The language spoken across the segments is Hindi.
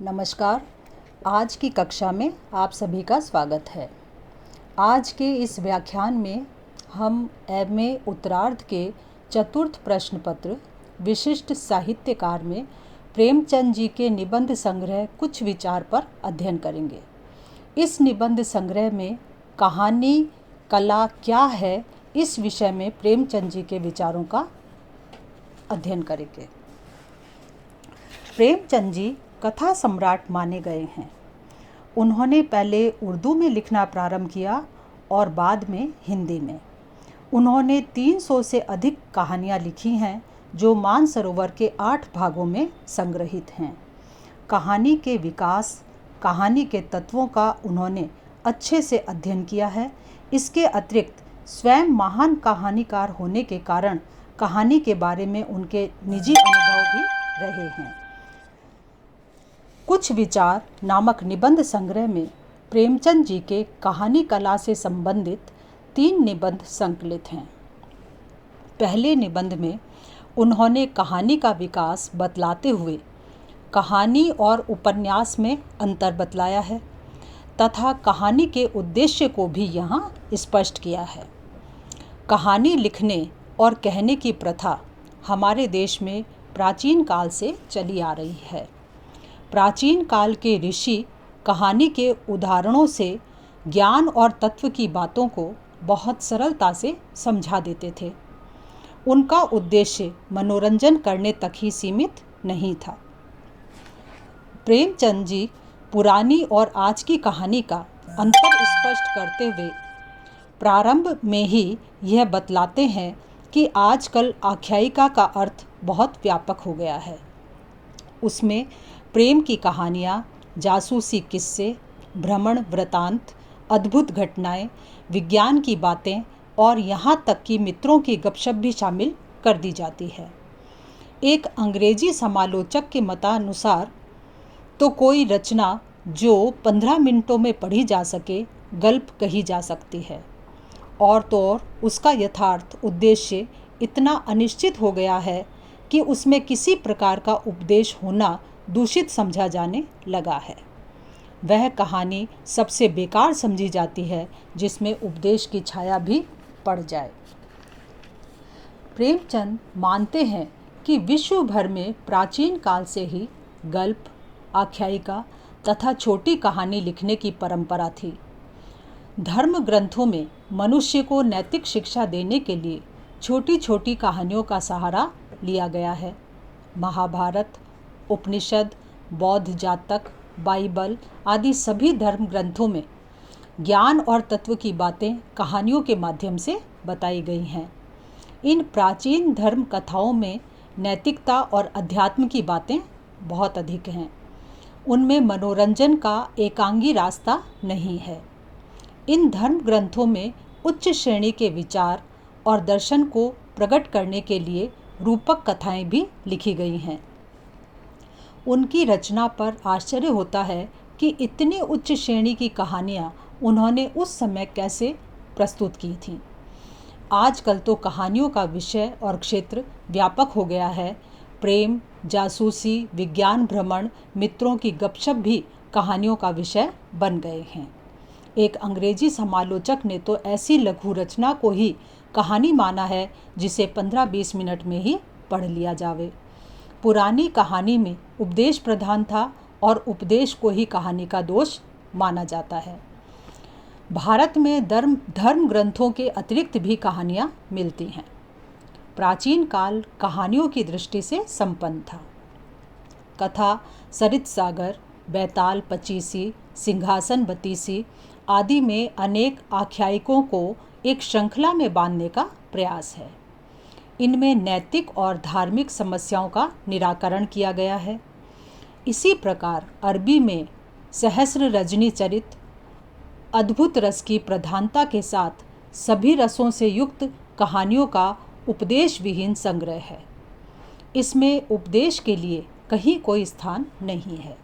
नमस्कार। आज की कक्षा में आप सभी का स्वागत है। आज के इस व्याख्यान में हम एमए उत्तरार्ध के चतुर्थ प्रश्न पत्र विशिष्ट साहित्यकार में प्रेमचंद जी के निबंध संग्रह कुछ विचार पर अध्ययन करेंगे। इस निबंध संग्रह में कहानी कला क्या है, इस विषय में प्रेमचंद जी के विचारों का अध्ययन करेंगे। प्रेमचंद जी कथा सम्राट माने गए हैं। उन्होंने पहले उर्दू में लिखना प्रारंभ किया और बाद में हिंदी में। उन्होंने 300 से अधिक कहानियाँ लिखी हैं जो मानसरोवर के 8 भागों में संग्रहित हैं। कहानी के विकास, कहानी के तत्वों का उन्होंने अच्छे से अध्ययन किया है। इसके अतिरिक्त स्वयं महान कहानीकार होने के कारण कहानी के बारे में उनके निजी अनुभव भी रहे हैं। कुछ विचार नामक निबंध संग्रह में प्रेमचंद जी के कहानी कला से संबंधित 3 निबंध संकलित हैं। पहले निबंध में उन्होंने कहानी का विकास बतलाते हुए कहानी और उपन्यास में अंतर बतलाया है तथा कहानी के उद्देश्य को भी यहाँ स्पष्ट किया है। कहानी लिखने और कहने की प्रथा हमारे देश में प्राचीन काल से चली आ रही है। प्राचीन काल के ऋषि कहानी के उदाहरणों से ज्ञान और तत्व की बातों को बहुत सरलता से समझा देते थे। उनका उद्देश्य मनोरंजन करने तक ही सीमित नहीं था। प्रेमचंद जी पुरानी और आज की कहानी का अंतर स्पष्ट करते हुए प्रारंभ में ही यह बतलाते हैं कि आजकल आख्यायिका का अर्थ बहुत व्यापक हो गया है। उसमें प्रेम की कहानियाँ, जासूसी किस्से, भ्रमण वृतांत, अद्भुत घटनाएं, विज्ञान की बातें और यहाँ तक कि मित्रों की गपशप भी शामिल कर दी जाती है। एक अंग्रेजी समालोचक के मतानुसार तो कोई रचना जो 15 मिनटों में पढ़ी जा सके गल्प कही जा सकती है, और तो और उसका यथार्थ उद्देश्य इतना अनिश्चित हो गया है कि उसमें किसी प्रकार का उपदेश होना दूषित समझा जाने लगा है। वह कहानी सबसे बेकार समझी जाती है जिसमें उपदेश की छाया भी पड़ जाए। प्रेमचंद मानते हैं कि विश्व भर में प्राचीन काल से ही गल्प, आख्यायिका तथा छोटी कहानी लिखने की परंपरा थी। धर्म ग्रंथों में मनुष्य को नैतिक शिक्षा देने के लिए छोटी छोटी कहानियों का सहारा लिया गया है। महाभारत, उपनिषद, बौद्ध जातक, बाइबल आदि सभी धर्म ग्रंथों में ज्ञान और तत्व की बातें कहानियों के माध्यम से बताई गई हैं। इन प्राचीन धर्म कथाओं में नैतिकता और अध्यात्म की बातें बहुत अधिक हैं। उनमें मनोरंजन का एकांगी रास्ता नहीं है। इन धर्म ग्रंथों में उच्च श्रेणी के विचार और दर्शन को प्रकट करने के लिए रूपक कथाएं भी लिखी गई हैं। उनकी रचना पर आश्चर्य होता है कि इतनी उच्च श्रेणी की कहानियां उन्होंने उस समय कैसे प्रस्तुत की थीं। आजकल तो कहानियों का विषय और क्षेत्र व्यापक हो गया है। प्रेम, जासूसी, विज्ञान भ्रमण, मित्रों की गपशप भी कहानियों का विषय बन गए हैं। एक अंग्रेजी समालोचक ने तो ऐसी लघु रचना को ही कहानी माना है जिसे 15-20 मिनट में ही पढ़ लिया जावे। पुरानी कहानी में उपदेश प्रधान था और उपदेश को ही कहानी का दोष माना जाता है। भारत में धर्म ग्रंथों के अतिरिक्त भी कहानियाँ मिलती हैं। प्राचीन काल कहानियों की दृष्टि से संपन्न था। कथा सरित सागर, बैताल पचीसी, सिंहासन बतीसी आदि में अनेक आख्यायिकों को एक श्रृंखला में बांधने का प्रयास है। इनमें नैतिक और धार्मिक समस्याओं का निराकरण किया गया है। इसी प्रकार अरबी में सहस्र रजनी चरित अद्भुत रस की प्रधानता के साथ सभी रसों से युक्त कहानियों का उपदेश विहीन संग्रह है। इसमें उपदेश के लिए कहीं कोई स्थान नहीं है।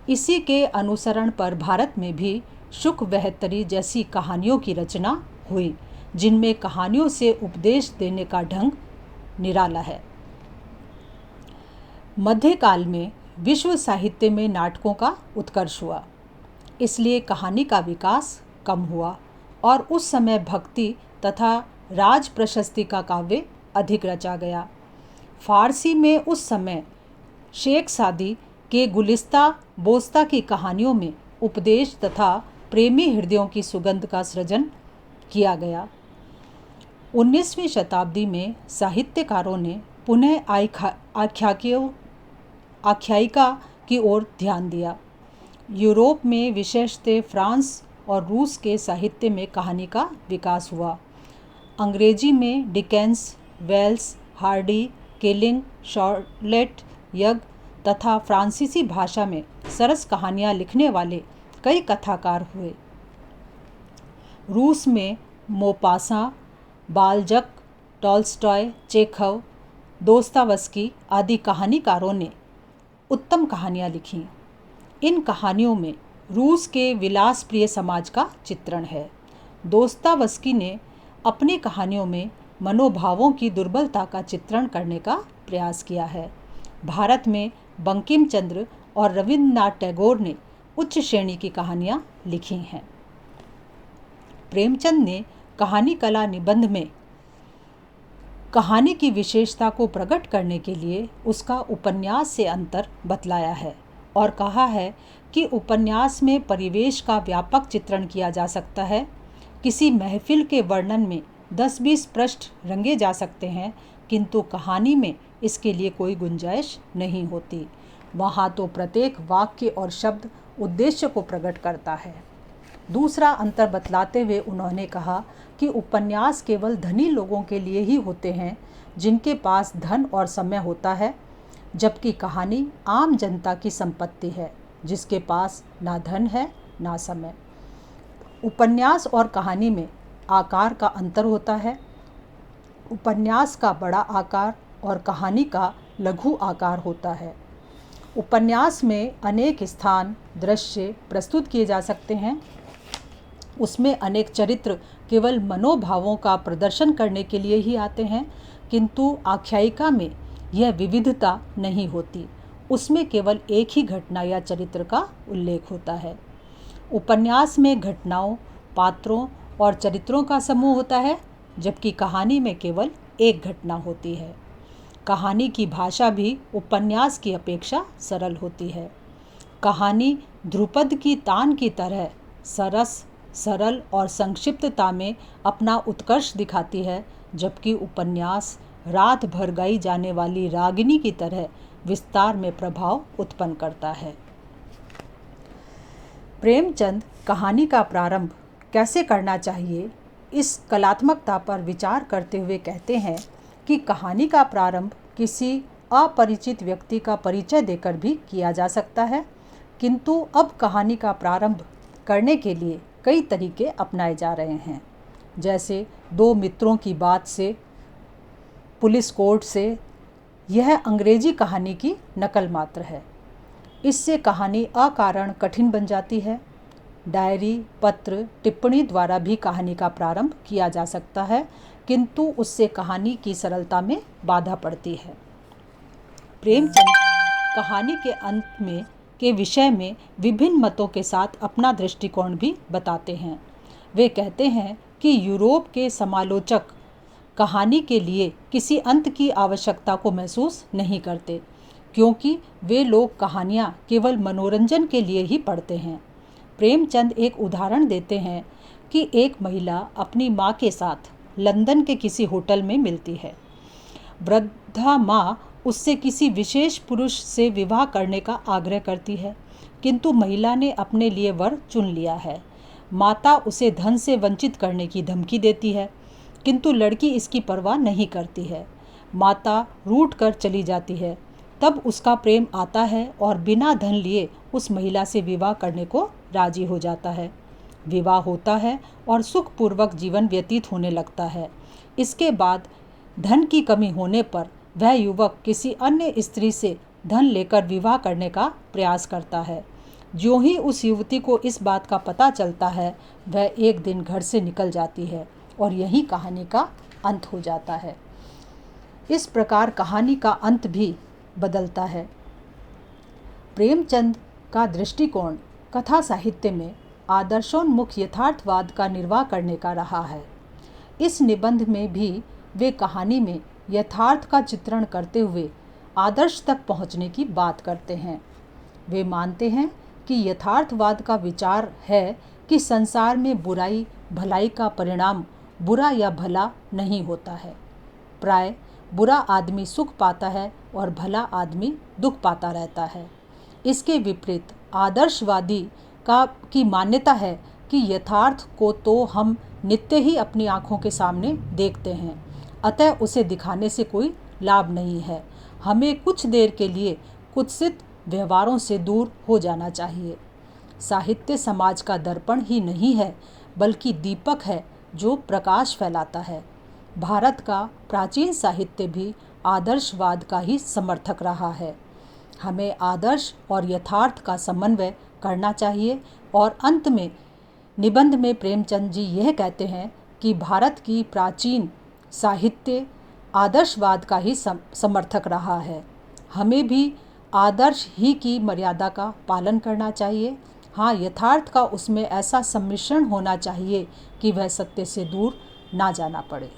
इसी के अनुसरण पर भारत में भी शुक बहत्तरी जैसी कहानियों की रचना हुई, जिनमें कहानियों से उपदेश देने का ढंग निराला है। मध्यकाल में विश्व साहित्य में नाटकों का उत्कर्ष हुआ, इसलिए कहानी का विकास कम हुआ और उस समय भक्ति तथा राज प्रशस्ति का काव्य अधिक रचा गया। फारसी में उस समय शेख सादी के गुलिस्ता बोस्ता की कहानियों में उपदेश तथा प्रेमी हृदयों की सुगंध का सृजन किया गया। 19वीं शताब्दी में साहित्यकारों ने पुनः आख्यायिका की ओर ध्यान दिया। यूरोप में विशेषतः फ्रांस और रूस के साहित्य में कहानी का विकास हुआ। अंग्रेजी में Dickens, Wells, Hardy, Kipling, Charlotte यग तथा फ्रांसीसी भाषा में सरस कहानियाँ लिखने वाले कई कथाकार हुए। रूस में मोपासां, बाल्जक, टॉल्स्टॉय, चेखव, दोस्तावस्की आदि कहानीकारों ने उत्तम कहानियाँ लिखीं। इन कहानियों में रूस के विलासप्रिय समाज का चित्रण है। दोस्तावस्की ने अपनी कहानियों में मनोभावों की दुर्बलता का चित्रण करने का प्रयास किया है। भारत में बंकिम चंद्र और रविन्द्रनाथ टैगोर ने उच्च श्रेणी की कहानियाँ लिखी हैं। प्रेमचंद ने कहानी कला निबंध में कहानी की विशेषता को प्रकट करने के लिए उसका उपन्यास से अंतर बतलाया है और कहा है कि उपन्यास में परिवेश का व्यापक चित्रण किया जा सकता है। किसी महफिल के वर्णन में 10-20 पृष्ठ रंगे जा सकते हैं, किंतु कहानी में इसके लिए कोई गुंजाइश नहीं होती। वहाँ तो प्रत्येक वाक्य और शब्द उद्देश्य को प्रकट करता है। दूसरा अंतर बतलाते हुए उन्होंने कहा कि उपन्यास केवल धनी लोगों के लिए ही होते हैं जिनके पास धन और समय होता है, जबकि कहानी आम जनता की संपत्ति है जिसके पास ना धन है ना समय। उपन्यास और कहानी में आकार का अंतर होता है। उपन्यास का बड़ा आकार और कहानी का लघु आकार होता है। उपन्यास में अनेक स्थान, दृश्य प्रस्तुत किए जा सकते हैं। उसमें अनेक चरित्र केवल मनोभावों का प्रदर्शन करने के लिए ही आते हैं, किंतु आख्यायिका में यह विविधता नहीं होती। उसमें केवल एक ही घटना या चरित्र का उल्लेख होता है। उपन्यास में घटनाओं, पात्रों और चरित्रों का समूह होता है, जबकि कहानी में केवल एक घटना होती है। कहानी की भाषा भी उपन्यास की अपेक्षा सरल होती है। कहानी ध्रुपद की तान की तरह सरस, सरल और संक्षिप्तता में अपना उत्कर्ष दिखाती है, जबकि उपन्यास रात भर गाई जाने वाली रागिनी की तरह विस्तार में प्रभाव उत्पन्न करता है। प्रेमचंद कहानी का प्रारंभ कैसे करना चाहिए, इस कलात्मकता पर विचार करते हुए कहते हैं कि कहानी का प्रारंभ किसी अपरिचित व्यक्ति का परिचय देकर भी किया जा सकता है, किंतु अब कहानी का प्रारंभ करने के लिए कई तरीके अपनाए जा रहे हैं। जैसे दो मित्रों की बात से, पुलिस कोर्ट से। यह अंग्रेजी कहानी की नकल मात्र है। इससे कहानी अकारण कठिन बन जाती है। डायरी, पत्र, टिप्पणी द्वारा भी कहानी का प्रारंभ किया जा सकता है, किंतु उससे कहानी की सरलता में बाधा पड़ती है। प्रेमचंद कहानी के अंत में के विषय में विभिन्न मतों के साथ अपना दृष्टिकोण भी बताते हैं। वे कहते हैं कि यूरोप के समालोचक कहानी के लिए किसी अंत की आवश्यकता को महसूस नहीं करते, क्योंकि वे लोग कहानियाँ केवल मनोरंजन के लिए ही पढ़ते हैं। प्रेमचंद एक उदाहरण देते हैं कि एक महिला अपनी माँ के साथ लंदन के किसी होटल में मिलती है। वृद्धा माँ उससे किसी विशेष पुरुष से विवाह करने का आग्रह करती है, किंतु महिला ने अपने लिए वर चुन लिया है। माता उसे धन से वंचित करने की धमकी देती है, किंतु लड़की इसकी परवाह नहीं करती है। माता रूठ कर चली जाती है। तब उसका प्रेम आता है और बिना धन लिए उस महिला से विवाह करने को राजी हो जाता है। विवाह होता है और सुखपूर्वक जीवन व्यतीत होने लगता है। इसके बाद धन की कमी होने पर वह युवक किसी अन्य स्त्री से धन लेकर विवाह करने का प्रयास करता है। जो ही उस युवती को इस बात का पता चलता है, वह एक दिन घर से निकल जाती है और यही कहानी का अंत हो जाता है। इस प्रकार कहानी का अंत भी बदलता है। प्रेमचंद का दृष्टिकोण कथा साहित्य में आदर्शोन्मुख यथार्थवाद का निर्वाह करने का रहा है। इस निबंध में भी वे कहानी में यथार्थ का चित्रण करते हुए आदर्श तक पहुंचने की बात करते हैं। वे मानते हैं कि यथार्थवाद का विचार है कि संसार में बुराई भलाई का परिणाम बुरा या भला नहीं होता है। प्राय बुरा आदमी सुख पाता है और भला आदमी दुख पाता रहता है। इसके विपरीत आदर्शवादी की मान्यता है कि यथार्थ को तो हम नित्य ही अपनी आँखों के सामने देखते हैं, अतः उसे दिखाने से कोई लाभ नहीं है। हमें कुछ देर के लिए कुत्सित व्यवहारों से दूर हो जाना चाहिए। साहित्य समाज का दर्पण ही नहीं है, बल्कि दीपक है जो प्रकाश फैलाता है। भारत का प्राचीन साहित्य भी आदर्शवाद का ही समर्थक रहा है। हमें आदर्श और यथार्थ का समन्वय करना चाहिए। और अंत में निबंध में प्रेमचंद जी यह कहते हैं कि भारत की प्राचीन साहित्य आदर्शवाद का ही समर्थक रहा है। हमें भी आदर्श ही की मर्यादा का पालन करना चाहिए। हाँ, यथार्थ का उसमें ऐसा सम्मिश्रण होना चाहिए कि वह सत्य से दूर ना जाना पड़े।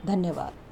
धन्यवाद।